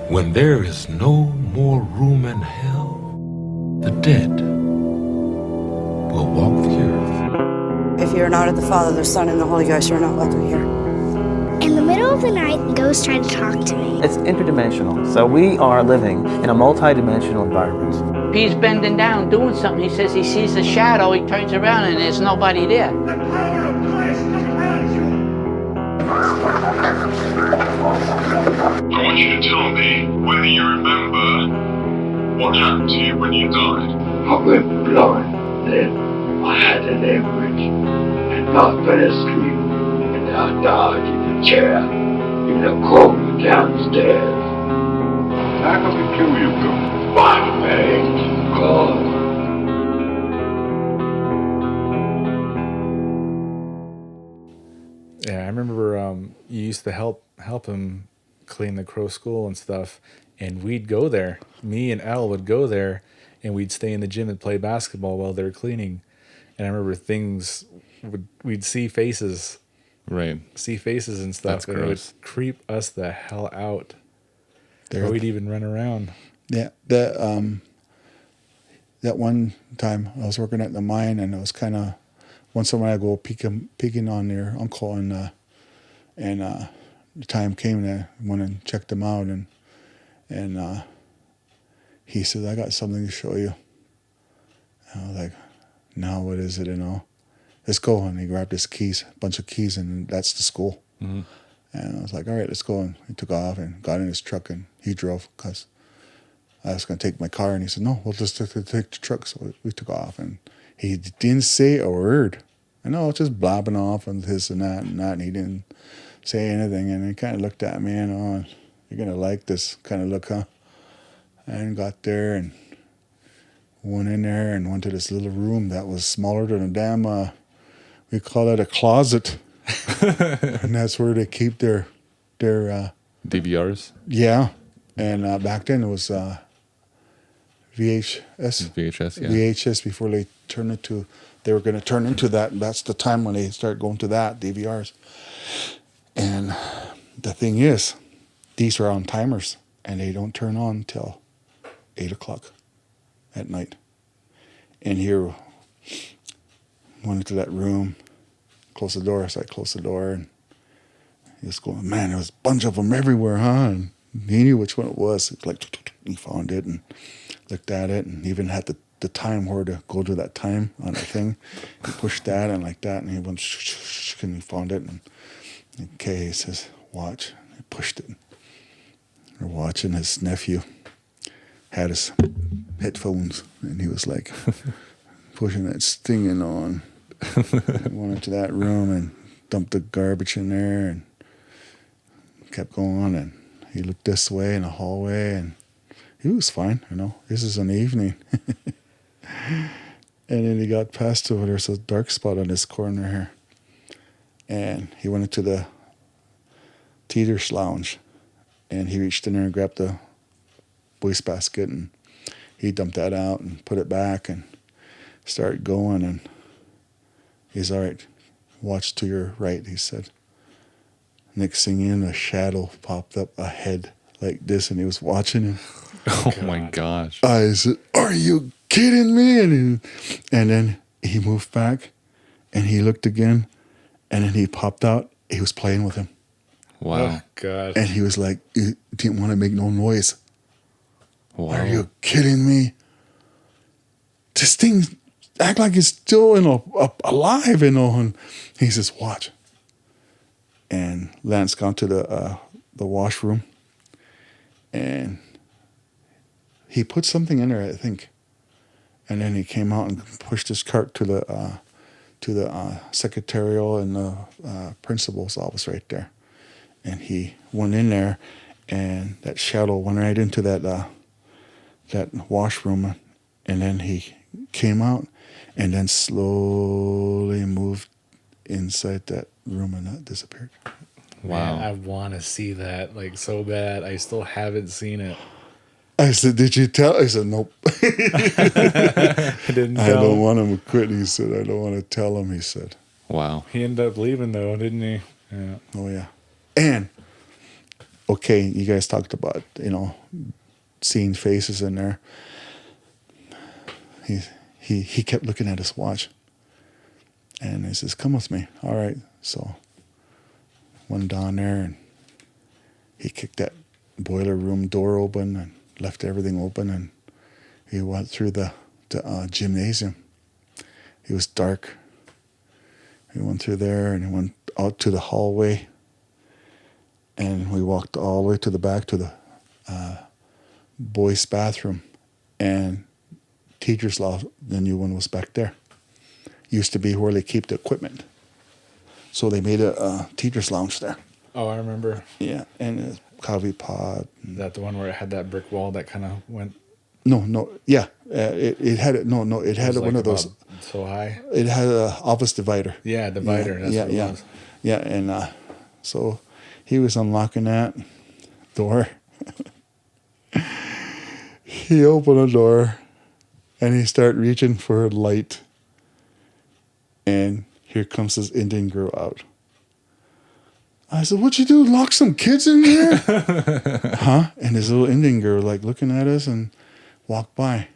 When there is no more room in hell, the dead will walk the earth. If you're not of the Father, the Son, and the Holy Ghost, you're not welcome here. In the middle of the night, ghosts tried to talk to me. It's interdimensional, so we are living in a multi-dimensional environment. He's bending down doing something. He says he sees a shadow. He turns around and there's nobody there. The power of Christ compels you. I want you to tell me whether you remember what happened to you when you died. I went blind, then I had an hemorrhage, and I fell asleep, and I died in a chair, in a corner downstairs. How come we kill you, Bill? My man, God. Yeah, I remember you used to help him clean the Crow School and stuff, and we'd go there. Me and Al would go there, and we'd stay in the gym and play basketball while they were cleaning. And I remember we'd see faces, right? See faces and stuff, and it would creep us the hell out. Or we'd even run around. Yeah, that one time I was working at the mine, and it was kind of once in a while I go peeking on their uncle, and the time came and I went and checked him out, and he said, "I got something to show you." And I was like, "Now what is it?" Let's go. And he grabbed his keys, a bunch of keys, and that's the school. Mm-hmm. And I was like, "All right, let's go." And he took off and got in his truck, and he drove because I was going to take my car. And he said, "No, we'll just take the truck." So we took off, and he didn't say a word. I know, just blabbing off and this and that, and he didn't say anything. And he kind of looked at me, and you're going to like this kind of look, huh? And got there and went in there and went to this little room that was smaller than a damn, we call it a closet. And that's where they keep their DVRs? Yeah. And back then it was VHS. VHS, yeah. VHS before they were going to turn into that. That's the time when they started going to that, DVRs. And the thing is, these are on timers, and they don't turn on till 8 o'clock at night. And here, went into that room, closed the door. So I closed the door, and he was going, "Man, there was a bunch of them everywhere, huh?" And he knew which one it was. It's like, he found it and looked at it, and even had the time where to go to that time on the thing. He pushed that and like that, and he went, and he found it. And okay, he says, "Watch." He pushed it. We're watching. His nephew had his headphones, and he was like pushing that thing on. Went into that room and dumped the garbage in there and kept going. And he looked this way in the hallway, and he was fine, This is an evening. And then he got past to where there's a dark spot on this corner here. And he went into the teeter's lounge, and he reached in there and grabbed the wastebasket, and he dumped that out and put it back and started going. And he's, "All right, watch to your right," he said. Next thing in, a shadow popped up ahead like this, and he was watching him. Oh my gosh. I said, "Are you kidding me?" And then he moved back, and he looked again, and then he popped out. He was playing with him. Wow. Oh, God. And he was like, he didn't want to make no noise. Wow. Are you kidding me? This thing act like it's still alive, And he says, "Watch." And Lance got to the washroom, and he put something in there, I think. And then he came out and pushed his cart to the secretarial and the principal's office right there. And he went in there, and that shadow went right into that washroom, and then he came out, and then slowly moved inside that room, and that disappeared. Wow. Man, I want to see that like so bad. I still haven't seen it. I said, "Did you tell?" I said, "Nope." I didn't tell I don't him. want him to quit. He said, "I don't want to tell him." He said, "Wow." He ended up leaving though, didn't he? Yeah. Oh yeah. And okay, you guys talked about, seeing faces in there. He kept looking at his watch. And he says, come with me. All right. So went down there and he kicked that boiler room door open and left everything open. And he went through the gymnasium. It was dark. He went through there and he went out to the hallway. And we walked all the way to the back to the boys' bathroom. And teacher's lounge, the new one, was back there. Used to be where they keep the equipment. So they made a teacher's lounge there. Oh, I remember. Yeah, and a coffee pot. Is that the one where it had that brick wall that kind of went? No, yeah. It had it. No, it had one of those. So high. It had an office divider. Yeah, divider. That's what it was. Yeah, and so he was unlocking that door. He opened the door, and he started reaching for a light. And here comes this Indian girl out. I said, "What you do? Lock some kids in here?" Huh? And this little Indian girl like looking at us and walked by.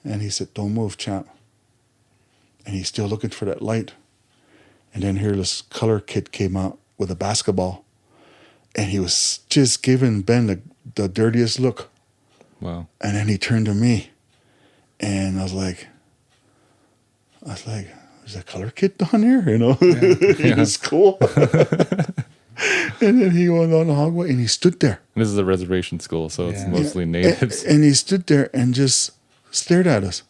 And he said, "Don't move, champ." And he's still looking for that light. And then here this color kid came out with a basketball. And he was just giving Ben the dirtiest look. Wow. And then he turned to me. And I was like, there's a color kid down here, It was cool. And then he went on the hallway and he stood there. And this is a reservation school, so it's mostly natives. And he stood there and just stared at us.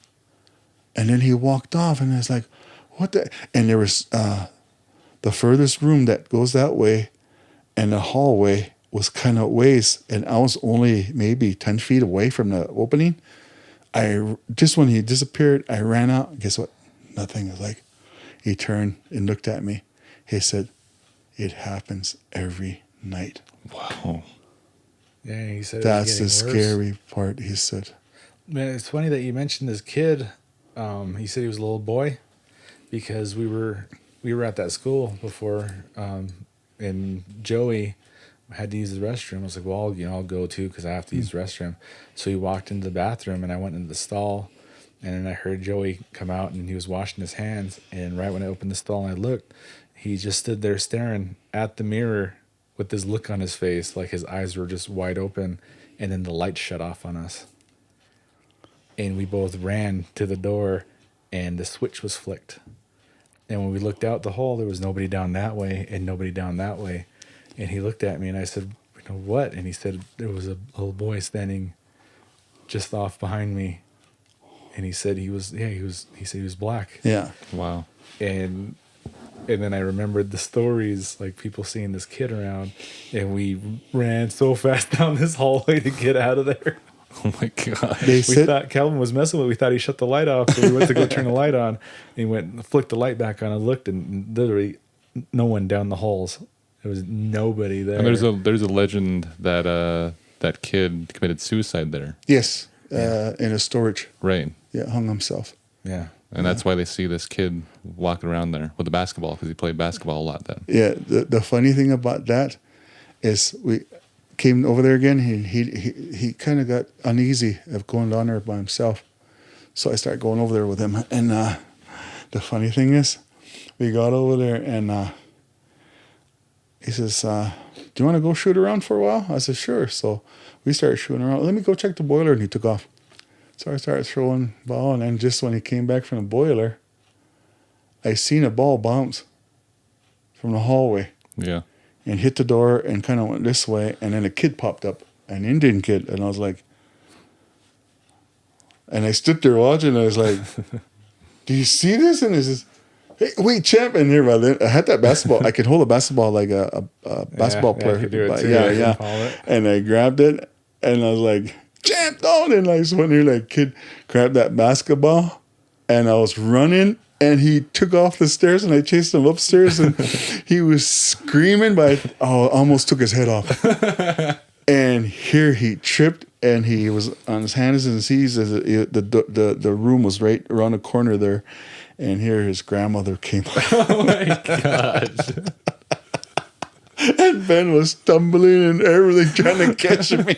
And then he walked off and I was like, what the? And there was the furthest room that goes that way and the hallway was kind of ways. And I was only maybe 10 feet away from the opening. Just when he disappeared, I ran out. Guess what? Nothing. It was like, he turned and looked at me. He said, "It happens every night." Wow. Yeah, he said that's the worse. scary part. He said, "Man, it's funny that you mentioned this kid." He said he was a little boy because we were at that school before, and Joey had to use the restroom. I was like, "Well, I'll go too because I have to use the restroom." So he walked into the bathroom, and I went into the stall. And then I heard Joey come out and he was washing his hands. And right when I opened the stall and I looked, he just stood there staring at the mirror with this look on his face, like his eyes were just wide open. And then the light shut off on us. And we both ran to the door and the switch was flicked. And when we looked out the hall, there was nobody down that way and nobody down that way. And he looked at me and I said, "What?" And he said, there was a little boy standing just off behind me. And he said he said he was black. Yeah. Wow. And then I remembered the stories, like people seeing this kid around, and we ran so fast down this hallway to get out of there. Oh my God. We thought Calvin was messing with it. We thought he shut the light off, so we went to go turn the light on. And he went and flicked the light back on and looked, and literally no one down the halls. There was nobody there. And there's a legend that that kid committed suicide there. Yes. In a storage. Right. Yeah, hung himself. Yeah. And that's why they see this kid walking around there with a basketball, because he played basketball a lot then. Yeah, the funny thing about that is we came over there again. He kind of got uneasy of going down there by himself. So I started going over there with him. And the funny thing is, we got over there and he says, "Do you want to go shoot around for a while?" I said, "Sure." So we started shooting around. "Let me go check the boiler." And he took off. So I started throwing ball, and then just when he came back from the boiler, I seen a ball bounce from the hallway. Yeah. And hit the door and kind of went this way, and then a kid popped up, an Indian kid, and I was like, and I stood there watching, and I was like, "Do you see this?" And he says, "Hey, wait, champ!" And here, I had that basketball. I could hold a basketball like a basketball player. I could do it too. Yeah. And I grabbed it, and I was like, "Champ, don't!" And I just went here, like, kid grabbed that basketball, and I was running, and he took off the stairs, and I chased him upstairs, and he was screaming, but I almost took his head off. And here he tripped, and he was on his hands and knees. The room was right around the corner there, and here his grandmother came. Oh my gosh. And Ben was stumbling and everything, trying to catch me.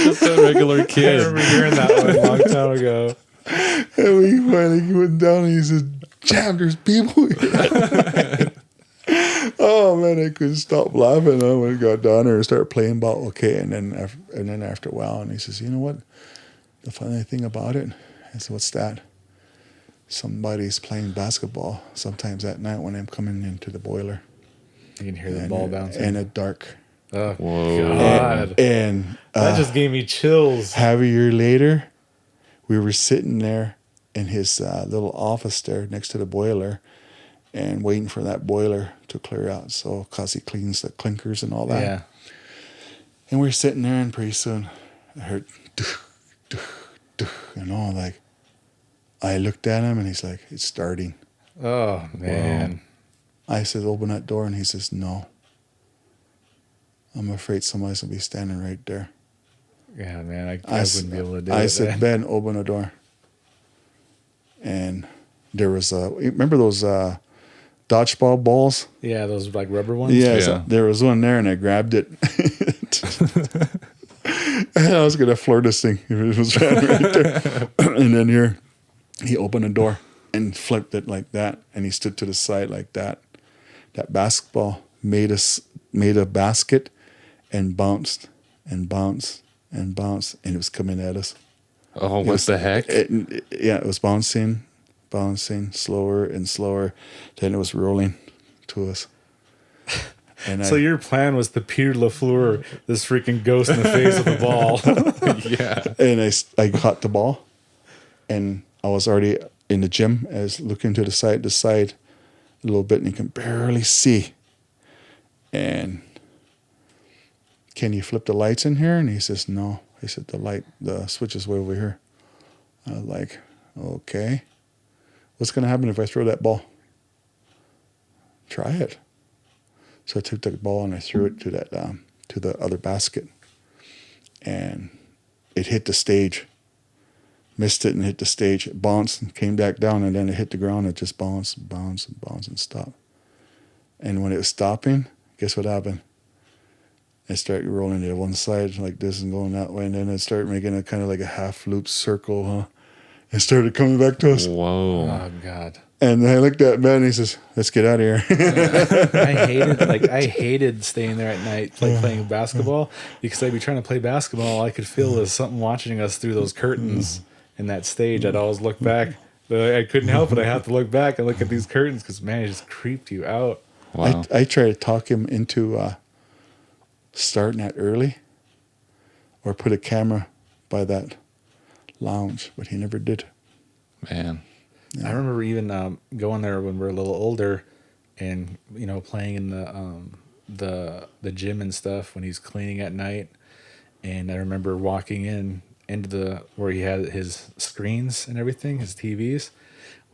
Just a regular I kid. remember hearing that one a long time ago. And we finally went down and he said, "Jam, there's people here." Oh man, I couldn't stop laughing. I went and got down there and started playing ball. Okay, and then after a while, and he says, "You know what? The funny thing about it," I said, "What's that?" "Somebody's playing basketball sometimes at night when I'm coming into the boiler." You can hear the ball bouncing. And it dark. Oh, Whoa. God. And that just gave me chills. half a year later, we were sitting there in his little office there next to the boiler and waiting for that boiler to clear out. So, because he cleans the clinkers and all that. Yeah. And we were sitting there, and pretty soon I heard, and all like, I looked at him and he's like, "It's starting." Oh, man. I said, "Open that door." And he says, "No. I'm afraid somebody's going to be standing right there." Yeah, man. I wouldn't be able to do it. I said, man. "Ben, open the door." And there was remember those dodgeball balls? Yeah, those like rubber ones? Yeah, Yeah. there was one there, and I grabbed it. And I was going to floor this thing if it was right there. And then here, he opened the door and flipped it like that, and he stood to the side like that. That basketball made a basket and bounced and bounced and bounced, and it was coming at us. Oh, what the heck? It was bouncing, slower and slower. Then it was rolling to us. And So your plan was to Peter LaFleur this freaking ghost in the face with a ball. Yeah. And I caught the ball, and I was already in the gym. I was looking to the side a little bit, and you can barely see. And, "Can you flip the lights in here?" And he says, "No." I said, the switch is way over here." I was like, "Okay. What's going to happen if I throw that ball?" "Try it." So I took the ball and I threw it to that to the other basket, and it hit the stage. Missed it and hit the stage. It bounced and came back down, and then it hit the ground. It just bounced and bounced and bounced and stopped. And when it was stopping, guess what happened? It started rolling to one side like this and going that way, and then it started making a kind of like a half loop circle, huh? And started coming back to us. Whoa. Oh, God. And I looked at Ben and he says, "Let's get out of here." I hated staying there at night playing basketball, because I'd be trying to play basketball. All I could feel was something watching us through those curtains in that stage. I'd always look back, but I couldn't help it. I have to look back and look at these curtains because, man, it just creeped you out. Wow. I tried to talk him into starting that early, or put a camera by that lounge, but he never did. Man. I remember even going there when we were a little older, and playing in the gym and stuff when he's cleaning at night. And I remember walking into where he had his screens and everything, his TVs.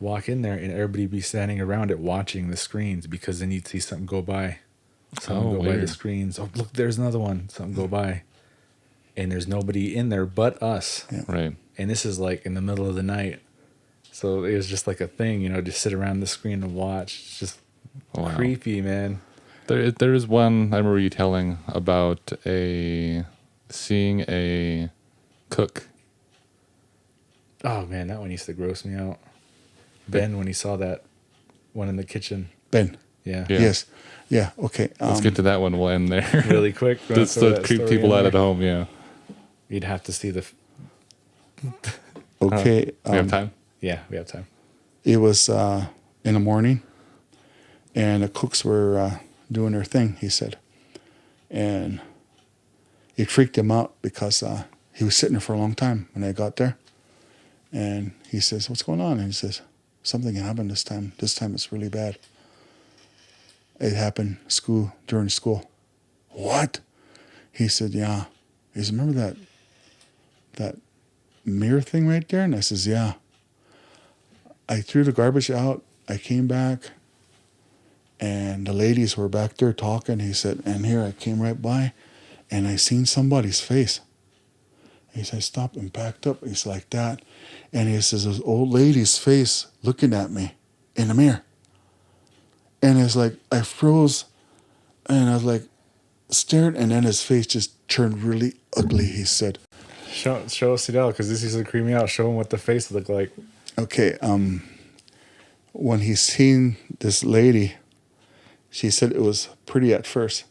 Walk in there and everybody be standing around it watching the screens, because then you'd see something go by. Something go by the weird. screens. Oh, look, there's another one. Something go by. And there's nobody in there but us. Yeah. Right. And this is like in the middle of the night. So it was just like a thing, just sit around the screen and watch. It's just Wow. creepy, man. There is one I remember you telling about seeing a cook. Oh, man, that one used to gross me out. Ben, when he saw that one in the kitchen. Ben. Yeah. Yeah. Yes. Yeah. Okay. Let's get to that one. We'll end there. Really quick. Just to creep people out at home. Yeah. You'd have to see the... Okay. We have time. Yeah, we have time. It was in the morning, and the cooks were doing their thing, he said. And it freaked him out because he was sitting there for a long time when I got there. And he says, "What's going on?" And he says, "Something happened this time. This time it's really bad." It happened during school. "What?" He said, "Yeah." He said, "Remember that mirror thing right there?" And I says, "Yeah." I threw the garbage out. I came back, and the ladies were back there talking. He said, and here I came right by, and I seen somebody's face. He said, "I stopped and backed up." He's like that. And he says, "This old lady's face looking at me in the mirror." And it's like, I froze, and I was like, stared, and then his face just turned really ugly, he said. Show us Sidel, because this used to creep me out. Show him what the face looked like. Okay, when he seen this lady, she said it was pretty at first.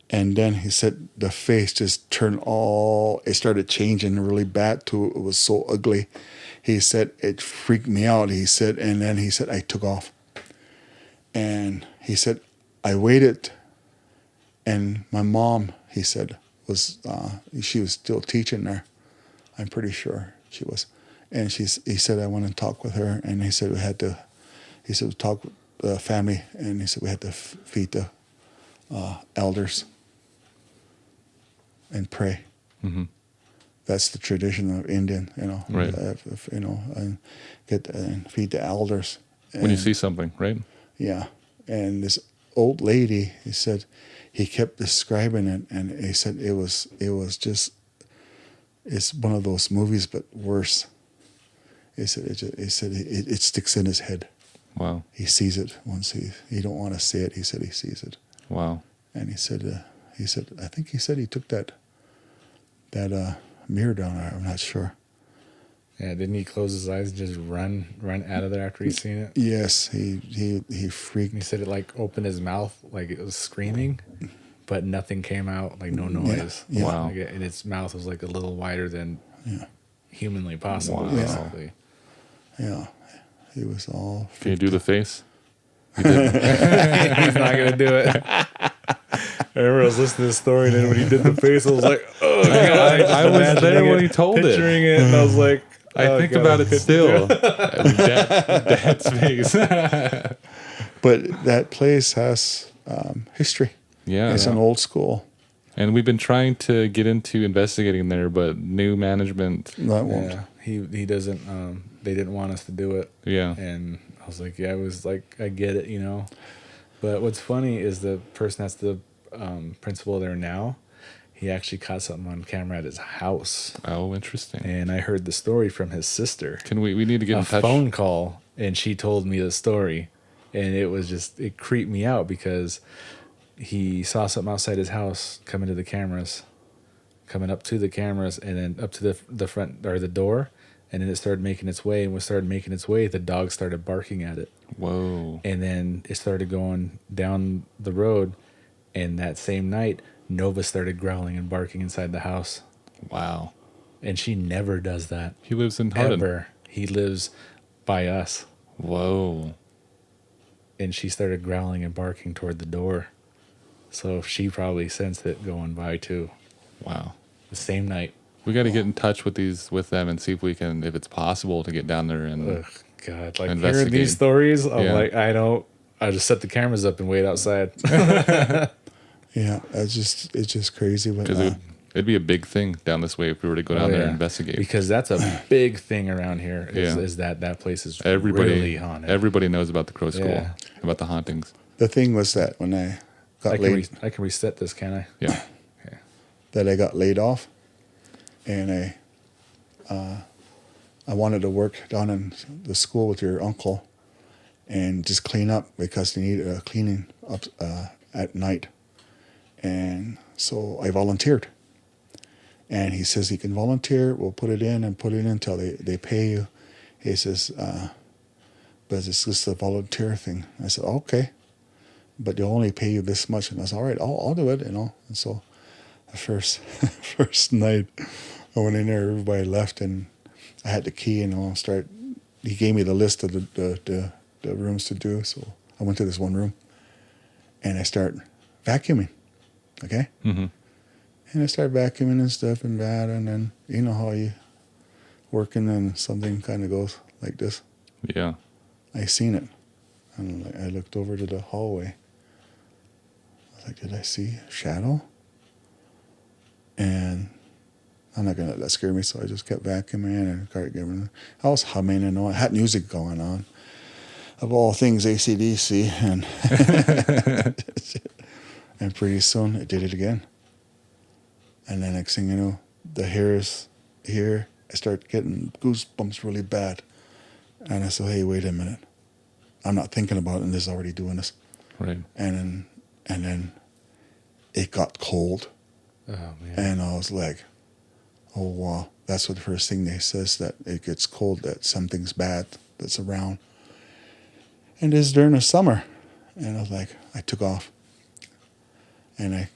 And then he said the face just turned it started changing really bad too. It was so ugly. He said it freaked me out, he said, and then he said I took off. And he said, I waited, and my mom, he said, she was still teaching there. I'm pretty sure she was. And he said, I went and talked with her, and he said, we talk with the family, and he said, we had to feed the elders and pray. Mm-hmm. That's the tradition of Indian, Right. And feed the elders. When you see something, right? Yeah. And this old lady, he said, he kept describing it, and he said it was just, it's one of those movies, but worse. He said it sticks in his head. Wow. He sees it once he don't want to say it. He said he sees it. Wow. And he said I think he said he took that mirror down there. I'm not sure. Yeah, didn't he close his eyes and just run out of there after he'd seen it? Yes, he freaked. And he said it like opened his mouth like it was screaming, but nothing came out, like no noise. Yeah. Wow. Like and its mouth was like a little wider than humanly possible. Wow. Basically. Yeah, he was all. Can you do the face? He's not gonna do it. I remember I was listening to this story, and then when he did the face, I was like, "Oh God!" I was there when he told it. Picturing it, and I was like, I think about it still. Dad's face. But that place has history. Yeah. It's an old school. And we've been trying to get into investigating there, but new management. That won't. Yeah, he doesn't. They didn't want us to do it. Yeah. And I was like, I was like, I get it, But what's funny is the person that's the principal there now, he actually caught something on camera at his house. Oh, interesting. And I heard the story from his sister. Can we need to get in touch? A phone call, and she told me the story, and it creeped me out because he saw something outside his house coming up to the cameras, and then up to the front or the door, and then it started making its way. And when it started making its way, the dog started barking at it. Whoa! And then it started going down the road, and that same night, Nova started growling and barking inside the house. Wow! And she never does that. He lives in Hardin. Ever. He lives by us. Whoa! And she started growling and barking toward the door. So she probably sensed it going by too. Wow. The same night. We got to get in touch with them and see if it's possible to get down there and God, like investigate. hearing these stories, I'm Yeah. like, I just set the cameras up and wait outside. Yeah, it's just crazy. Because it'd be a big thing down this way if we were to go down there and investigate. Because that's a big thing around here. Is that place is really haunted. Everybody knows about the Crow School, Yeah. about the hauntings. The thing was that when I got laid, I can reset this, can I? Yeah. Okay. that I got laid off, and I wanted to work down in the school with your uncle, and just clean up because they needed a cleaning up at night, and so I volunteered. And he says he can volunteer. We'll put it in until they pay you. He says, but it's just a volunteer thing. I said, okay, but they'll only pay you this much. And I said, all right, I'll do it, And so the first night I went in there, everybody left, and I had the key, and he gave me the list of the rooms to do. So I went to this one room, and I start vacuuming, okay? Mm-hmm. And I start vacuuming and stuff and that, and then you know how you working and something kind of goes like this. Yeah. I seen it, and I looked over to the hallway. I was like, did I see a shadow? And I'm not gonna let that scare me, so I just kept vacuuming and started giving. I was humming and I had music going on. Of all things, AC/DC, and pretty soon it did it again. And the next thing you know, the hairs here, I start getting goosebumps really bad. And I said, hey, wait a minute. I'm not thinking about it, and this is already doing this. Right. And then it got cold. Oh, man. And I was like, oh, wow. That's what the first thing they says, that it gets cold, that something's bad that's around. And it's during the summer. And I was like, I took off. And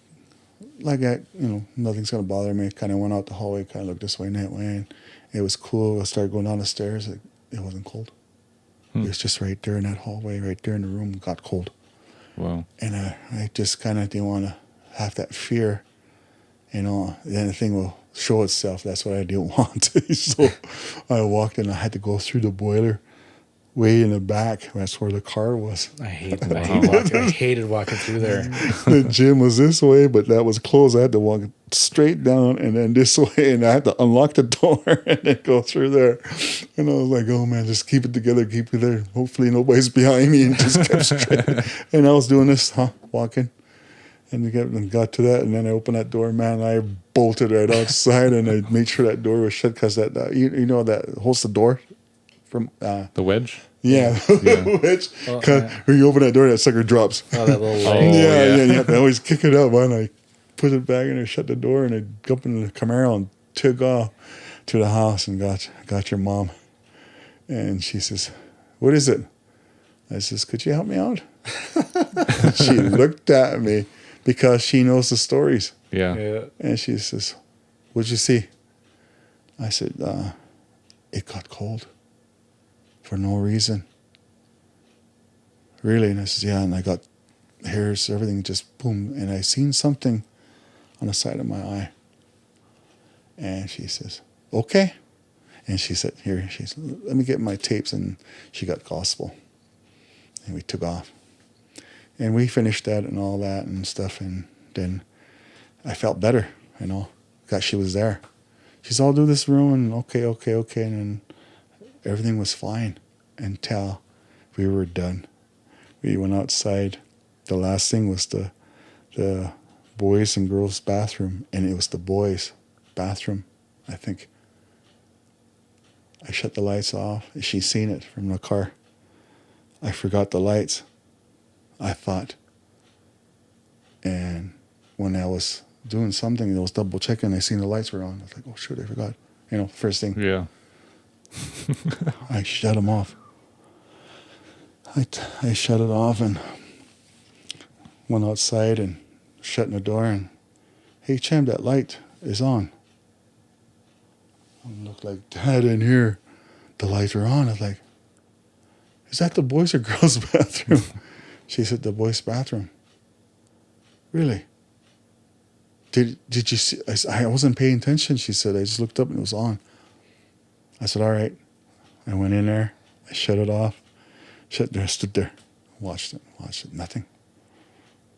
nothing's going to bother me. Kind of went out the hallway, kind of looked this way and that way. And it was cool. I started going down the stairs. It wasn't cold. It was just right there in that hallway, right there in the room, got cold. Wow. And I just kind of didn't want to have that fear. Then the thing will show itself. That's what I didn't want. So I walked in. I had to go through the boiler way in the back. That's where the car was. I hated walking through there. The gym was this way, but that was closed. I had to walk straight down and then this way, and I had to unlock the door and then go through there. And I was like, oh man, just keep it together, keep it there. Hopefully nobody's behind me, and just kept straight. And I was doing this, walking. And got to that, and then I opened that door, man. I bolted right outside, and I made sure that door was shut, because that that holds the door from the wedge. Yeah, the wedge. Because when you open that door, that sucker drops. Oh, that little yeah. You have to always kick it up, man. I put it back in there, shut the door, and I go up in the Camaro and took off to the house and got your mom. And she says, "What is it?" I says, "Could you help me out?" She looked at me, because she knows the stories. Yeah. And she says, "What'd you see?" I said, "It got cold for no reason." Really? And I said, "Yeah." And I got hairs, everything just boom. And I seen something on the side of my eye. And she says, "Okay." And she said, "Here," she said, "let me get my tapes." And she got gospel. And we took off. And we finished that and all that and stuff, and then I felt better, because she was there. She said, "I'll do this room," and okay, and then everything was fine until we were done. We went outside. The last thing was the boys' and girls' bathroom, and it was the boys' bathroom, I think. I shut the lights off. She seen it from the car. I forgot the lights, I thought. And when I was doing something, I was double checking, I seen the lights were on. I was like, oh shoot, I forgot. First thing. Yeah. I shut them off. I shut it off and went outside and shutting the door and, "Hey Cham, that light is on." I looked like, "Dad, in here, the lights are on." I was like, "Is that the boys' or girls' bathroom?" She said, "The boys' bathroom." "Really? Did you see?" I wasn't paying attention. She said, "I just looked up and it was on." I said, "All right." I went in there. I shut it off. Shut there. Stood there. Watched it. Nothing.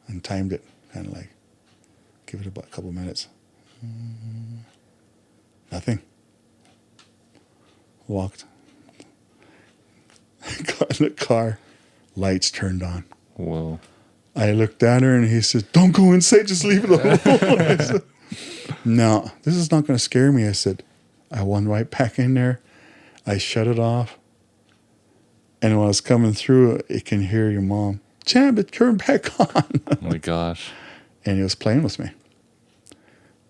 And timed it. Kind of like, give it about a couple minutes. Nothing. Walked. Got in the car. Lights turned on. Whoa. I looked at her and he said, "Don't go inside, just leave it alone." I said, "No, this is not going to scare me." I said, I went right back in there. I shut it off. And when I was coming through, it can hear your mom, "Cham, it turned back on." Oh my gosh. And he was playing with me.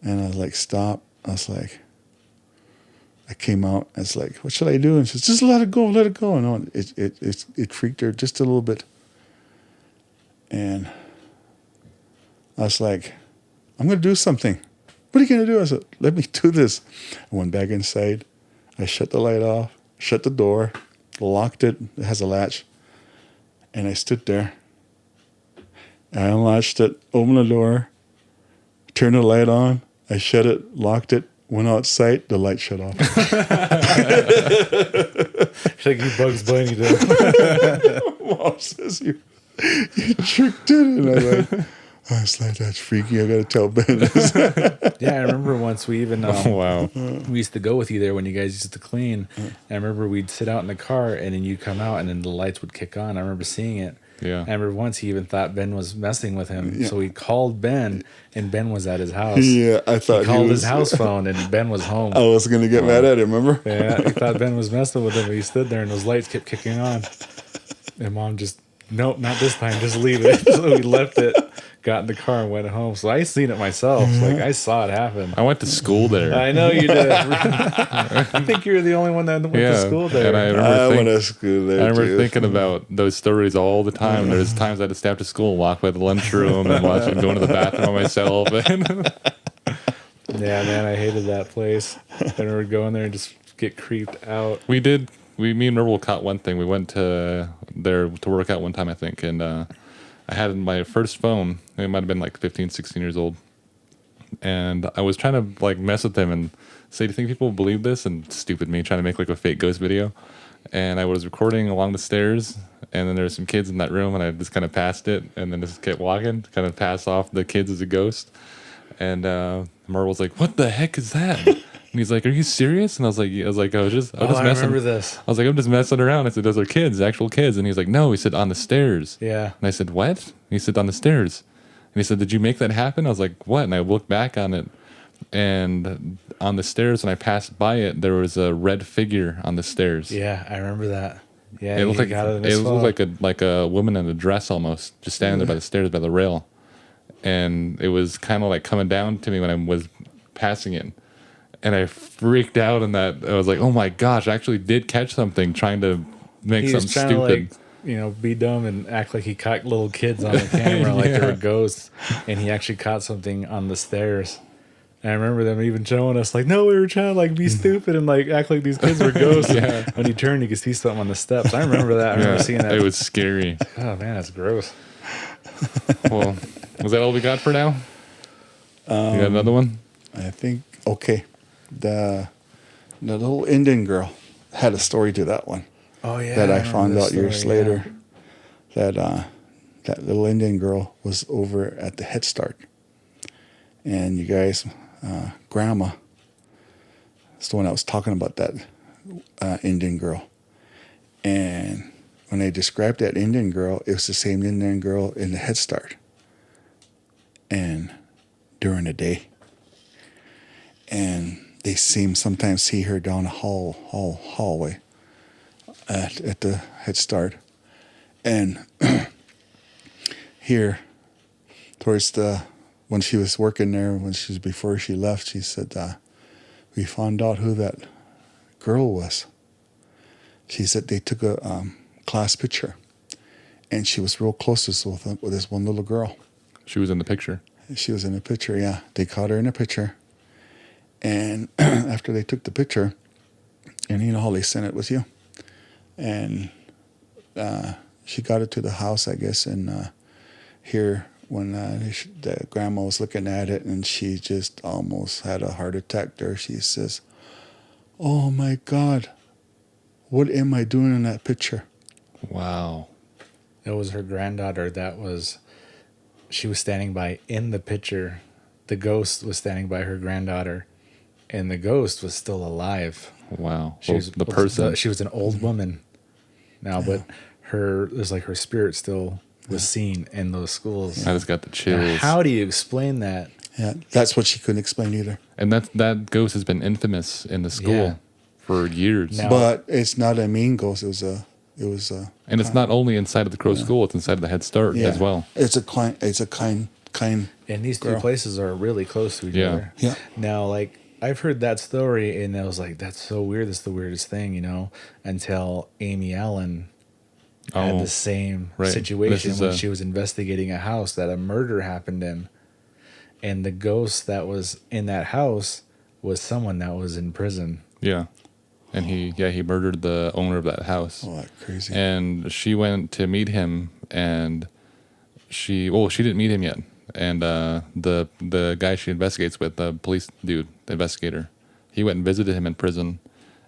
And I was like, "Stop." I was like, I came out. I was like, "What should I do?" And she says, "Just let it go, let it go." And it freaked her just a little bit. And I was like, "I'm going to do something." "What are you going to do?" I said, "Let me do this." I went back inside. I shut the light off, shut the door, locked it. It has a latch. And I stood there. I unlatched it, opened the door, turned the light on. I shut it, locked it, went outside. The light shut off. It's like you Bugs Bunny did. Mom says, you tricked it. And I was like, "That's freaky. I got to tell Ben this." Yeah, I remember once we even wow. We used to go with you there when you guys used to clean. And I remember we'd sit out in the car and then you'd come out and then the lights would kick on. I remember seeing it. Yeah. I remember once he even thought Ben was messing with him. Yeah. So he called Ben and Ben was at his house. Yeah, I thought he called his house phone and Ben was home. I was going to get mad at him, remember? Yeah, he thought Ben was messing with him. He stood there and those lights kept kicking on. And Mom just, nope, not this time. Just leave it. So we left it, got in the car, and went home. So I seen it myself. Like I saw it happen. I went to school there. I know you did. I think you were the only one that went to school there. And I went to school there. I remember too. thinking about those stories all the time. There's times I had to stay after school and walk by the lunchroom and watch him go into the bathroom on myself. Yeah, man, I hated that place. I remember going there and just get creeped out. Me and Merle caught one thing. We went to there to work out one time, I think, and I had my first phone. It might have been like 15, 16 years old. And I was trying to like mess with them and say, do you think people will believe this? And stupid me trying to make like a fake ghost video. And I was recording along the stairs, and then there were some kids in that room, and I just kind of passed it, and then just kept walking, kind of pass off the kids as a ghost. And Merle was like, "What the heck is that?" And he's like, "Are you serious?" And I was like, I was just messing. I remember this. I was like, I'm just messing around. I said, those are kids, actual kids. And he's like, no. He said, on the stairs. Yeah. And I said, what? And he said, on the stairs. And he said, did you make that happen? I was like, what? And I looked back on it, and on the stairs, when I passed by it, there was a red figure on the stairs. Yeah, I remember that. Yeah, it looked like a woman in a dress almost, just standing there by the stairs by the rail. And it was kind of like coming down to me when I was passing it. And I freaked out, and that I was like, "Oh my gosh! I actually did catch something." Trying to make something stupid, be dumb and act like he caught little kids on the camera like they were ghosts, and he actually caught something on the stairs. And I remember them even showing us like, "No, we were trying to like be stupid and like act like these kids were ghosts." When he turned, you could see something on the steps. I remember that. I remember seeing that. It was scary. Oh man, that's gross. Well, was that all we got for now? You got another one? I think okay. The little Indian girl had a story to that one. Oh yeah, that I found out years later. That that little Indian girl was over at the Head Start, and you guys, Grandma, is the one that was talking about that Indian girl. And when they described that Indian girl, it was the same Indian girl in the Head Start, and during the day. And they sometimes see her down a hallway at the Head Start. And here, towards when she was working there, before she left, she said, we found out who that girl was. She said they took a class picture, and she was real close with this one little girl. She was in the picture. She was in the picture, yeah. They caught her in a picture. And after they took the picture, and you know how they sent it with you, and she got it to the house, I guess, and here when the grandma was looking at it, and she just almost had a heart attack there. She says, "Oh my God, what am I doing in that picture?" Wow. It was her granddaughter she was standing by in the picture. The ghost was standing by her granddaughter, and the ghost was still alive. Wow. She was an old woman now, but her spirit still was seen in those schools. I just got the chills. Now, how do you explain that? Yeah, that's what she couldn't explain either. And that ghost has been infamous in the school for years. Now, but it's not a mean ghost. It was and it's not only inside of the Crow School; it's inside of the Head Start as well. It's a kind. And these two places are really close to each other. Yeah. Now, like, I've heard that story, and I was like, that's so weird. That's the weirdest thing, until Amy Allen had the same situation when she was investigating a house that a murder happened in. And the ghost that was in that house was someone that was in prison. Yeah. And he murdered the owner of that house. Oh, that's crazy. And she went to meet him, and she didn't meet him yet. And the guy she investigates with, the police dude, the investigator, he went and visited him in prison,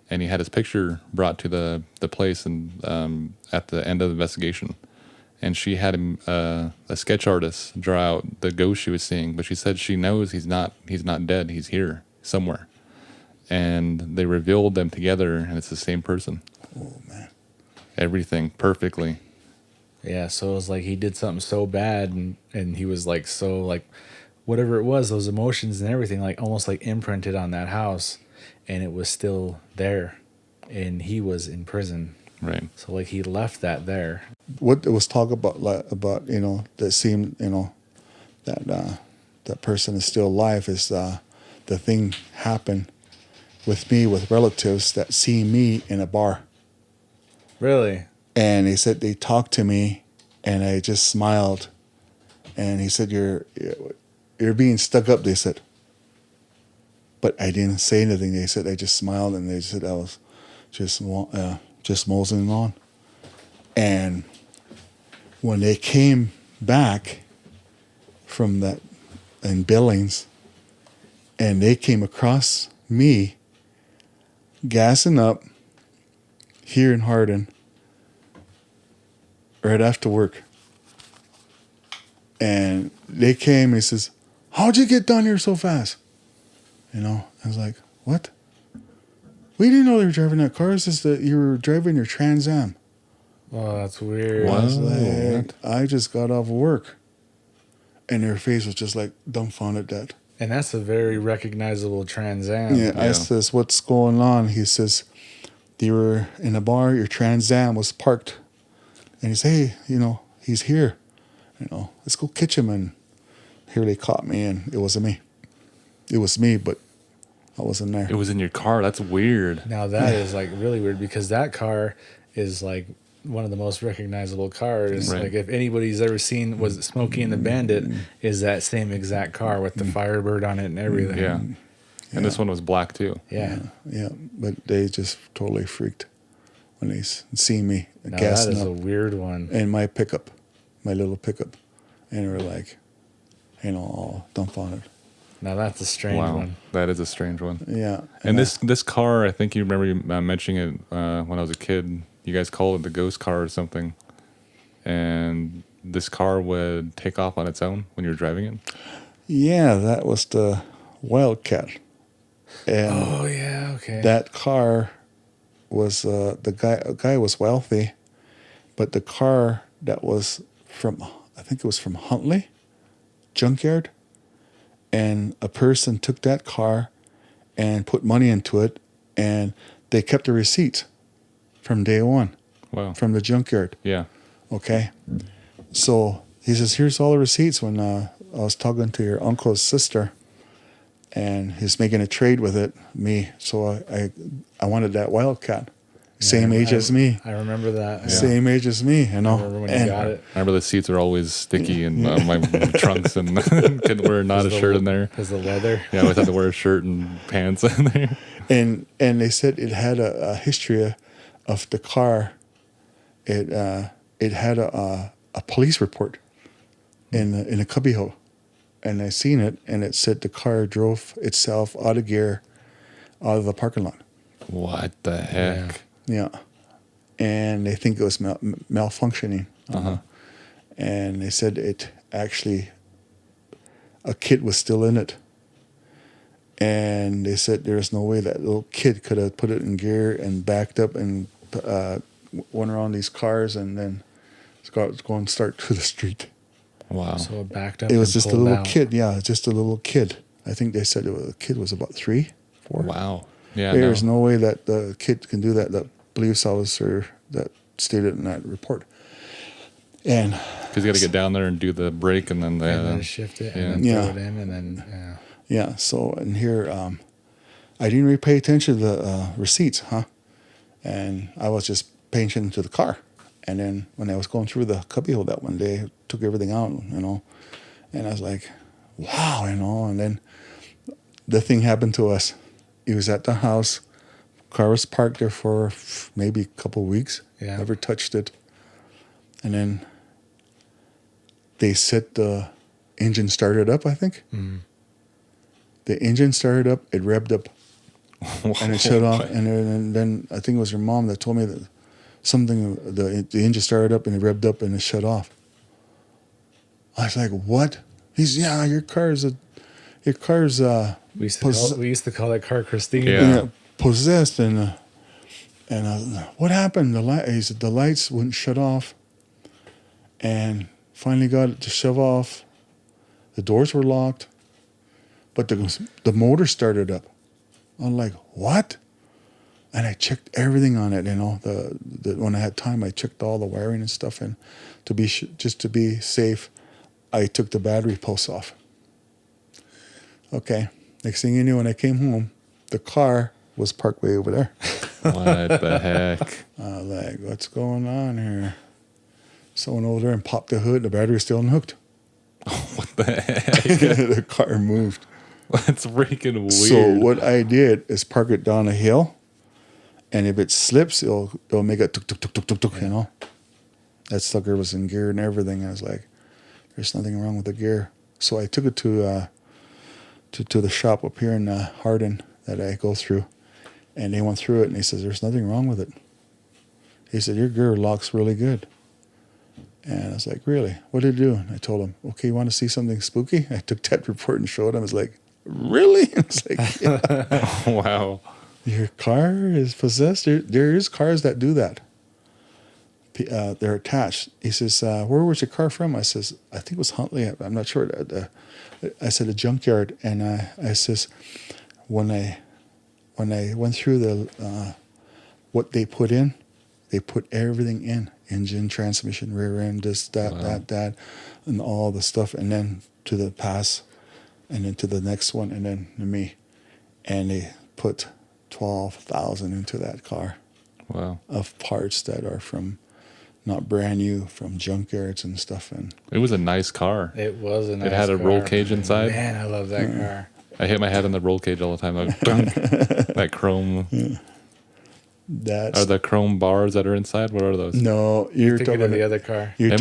and he had his picture brought to the place and at the end of the investigation. And she had him a sketch artist draw out the ghost she was seeing, but she said she knows he's not dead. He's here somewhere. And they revealed them together, and it's the same person. Oh man! Everything perfectly. Yeah, so it was like he did something so bad, and he was like so like whatever it was, those emotions and everything, like almost like imprinted on that house, and it was still there, and he was in prison. Right. So like he left that there. What it was talk about, that seemed, that person is still alive is the thing happened with me with relatives that see me in a bar. Really? And he said they talked to me, and I just smiled. And he said, "You're being stuck up." They said, but I didn't say anything. They said I just smiled, and they said I was just moseying on. And when they came back from that in Billings, and they came across me gassing up here in Hardin right after work. And they came and he says, "How'd you get down here so fast?" I was like, "What? We didn't know they were driving that car. It's just that you were driving your Trans Am." Oh, that's weird. I was like, I just got off work. And their face was just like dumbfounded that. And that's a very recognizable Trans Am. Yeah, I says, "What's going on?" He says, "You were in a bar, your Trans Am was parked." And he says, "Hey, he's here. Let's go catch him." And here they caught me, and it wasn't me. It was me, but I wasn't there. It was in your car. That's weird. Now that is like really weird because that car is like one of the most recognizable cars. Right. Like if anybody's ever seen was it Smokey and the Bandit, is that same exact car with the Firebird on it and everything. Yeah. And this one was black too. Yeah. Yeah, but they just totally freaked when they see me Now gassing that is up a weird one. in my pickup, my little pickup, and they were like, all dumbfounded. Now that's a strange one. That is a strange one. Yeah, And this car, I think you remember mentioning it when I was a kid. You guys called it the ghost car or something. And this car would take off on its own when you're driving it? Yeah, that was the Wildcat. And Oh yeah, okay. that car was the guy was wealthy, but the car that was from, I think it was from Huntley junkyard, and a person took that car and put money into it, and they kept the receipt from day one. Wow. From the junkyard. Yeah. Okay. So he says, "Here's all the receipts." When I was talking to your uncle's sister, and he's making a trade with it, me. So I wanted that Wildcat. Same age as me. I remember that. Yeah. Same age as me, I remember when you got it. I remember the seats are always sticky in my trunks and couldn't wear not a shirt in there. Because the leather. Yeah, I always had to wear a shirt and pants in there. And they said it had a history of the car. It had a police report in a cubbyhole, and I seen it, and it said the car drove itself out of gear, out of the parking lot. What the heck? Yeah, and they think it was malfunctioning. And they said it actually, a kid was still in it. And they said there's no way that little kid could have put it in gear and backed up and went around these cars and then go and start to the street. Wow. So it backed up. It was and just a pulled little out. kid. Yeah, just a little kid. I think they said the kid was about 3, 4. Wow. Yeah. There's no way that the kid can do that. The police officer that stated in that report. And because you got to get down there and do the brake and then shift it yeah. and then throw it in and then yeah. So and here, I didn't really pay attention to the receipts, and I was just paying attention to the car. And then when I was going through the cubbyhole that one day, I took everything out, and I was like, wow, and then the thing happened to us. He was at the house. Car was parked there for maybe a couple of weeks. Yeah. Never touched it. And then they said the engine started up, I think. Mm. The engine started up, it revved up, and it shut off. And then I think it was your mom that told me that the engine started up and it revved up and it shut off. I was like, what? He's, yeah, your car's we used to call that car Christine. Yeah. Possessed. And what happened? He said the lights wouldn't shut off, and finally got it to shut off. The doors were locked, but the motor started up. I'm like, what? And I checked everything on it, when I had time, I checked all the wiring and stuff, and just to be safe, I took the battery posts off. Okay, next thing you knew, when I came home, the car was parked way over there. What the heck? I was like, what's going on here? Someone over there and popped the hood, the battery was still unhooked. What the heck? The car moved. That's freaking weird. So what I did is park it down a hill, and if it slips, it'll make a tuk tuk tuk tuk tuk tuk, you know. That sucker was in gear and everything. I was like, there's nothing wrong with the gear. So I took it to the shop up here in Hardin that I go through, and they went through it, and he says, there's nothing wrong with it. He said, your gear locks really good. And I was like, really? What did it do? And I told him, okay, you want to see something spooky? I took that report and showed him. I was like, really? I was like, yeah. Wow. Your car is possessed? There is cars that do that. They're attached. He says, where was your car from? I says, I think it was Huntley. I'm not sure. I said a junkyard. And I says, when I went through the what they put in, they put everything in. Engine, transmission, rear end, this, that, and all the stuff. And then to the pass, and then to the next one, and then to me. And they put 12,000 into that car. Wow. Of parts that are from not brand new, from junkyards and stuff. And it was a nice car. It was a nice car. It had a roll cage inside. Man, I love that car. I hit my head on the roll cage all the time. That chrome. Are the chrome bars that are inside? What are those? No, you're talking about the other car. You're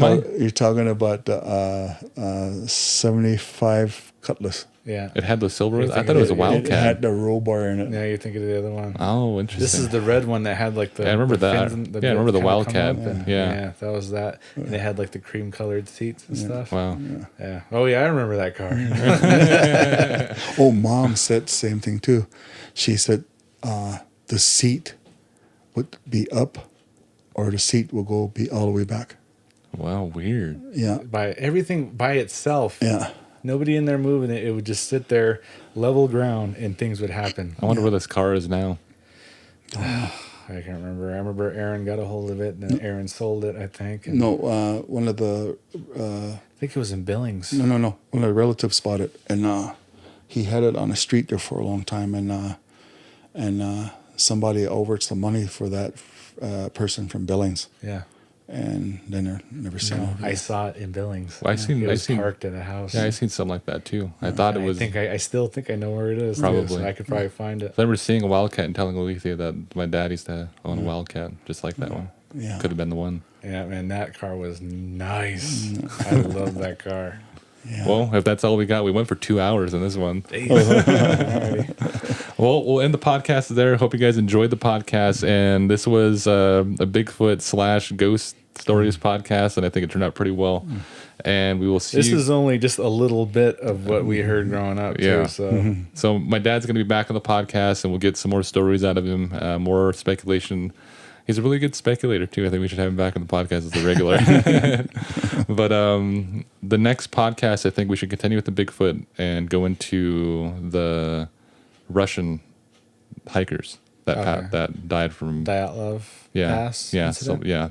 talking about the 75 Cutlass. Yeah. It had the silver. I thought it was a Wildcat. It had the roll bar in it. Yeah, you're thinking of the other one. Oh, interesting. This is the red one that had like the. Yeah, I remember that. fins I remember the Wildcat. Yeah, that was that. And they had like the cream colored seats and stuff. Wow. Yeah. Oh yeah, I remember that car. Oh, Mom said the same thing too. She said the seat would be up, or the seat will be all the way back. Wow, weird. Yeah. By everything by itself. Yeah. Nobody in there moving it. It would just sit there, level ground, and things would happen. I wonder where this car is now. I can't remember. I remember Aaron got a hold of it, and then Aaron sold it, I think. No, one of the... I think it was in Billings. No. One of the relatives bought it, and he had it on the street there for a long time, and somebody overed some money for that person from Billings. Yeah. And then I never seen it. I saw it in Billings. Well, it was parked at a house. Yeah, I seen something like that too. I thought it was. I still think I know where it is. Probably. Too, so I could probably find it. I remember seeing a Wildcat and telling Alethea that my dad used to own a Wildcat, just like that one. Yeah. Could have been the one. Yeah, man, that car was nice. I love that car. Yeah. Well, if that's all we got, we went for 2 hours in this one. Well, we'll end the podcast there. Hope you guys enjoyed the podcast. And this was a Bigfoot / ghost stories podcast, and I think it turned out pretty well. And we will see. This is only just a little bit of what we heard growing up, too. So, so my dad's going to be back on the podcast, and we'll get some more stories out of him, more speculation. He's a really good speculator, too. I think we should have him back on the podcast as a regular. But the next podcast, I think we should continue with the Bigfoot and go into the Russian hikers that died from Dyatlov Pass. Yeah,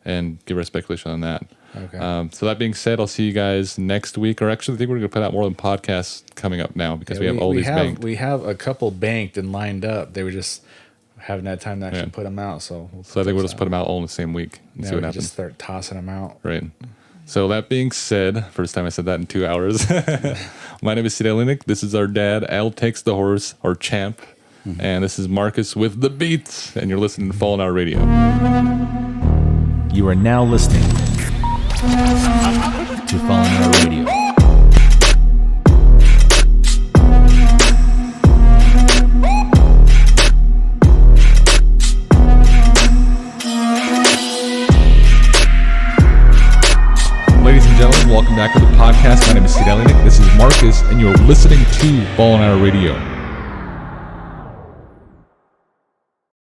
and give our speculation on that. Okay. So that being said, I'll see you guys next week. Or actually, I think we're going to put out more than podcasts coming up now because we have all these banked. We have a couple banked and lined up. They were just haven't had time to actually put them out. So I think we'll just put them out all in the same week and see what happens. Just start tossing them out. Right. So that being said, first time I said that in 2 hours. My name is Sid Elinik. This is our dad, Al Takes the Horse, our champ. And this is Marcus with the Beats. And you're listening to Fallen Hour Radio. You are now listening to Fallen Hour Radio. Ladies and gentlemen, welcome back to the podcast. My name is Sid Elinik. This is Marcus, and you're listening to Fallen Hour Radio.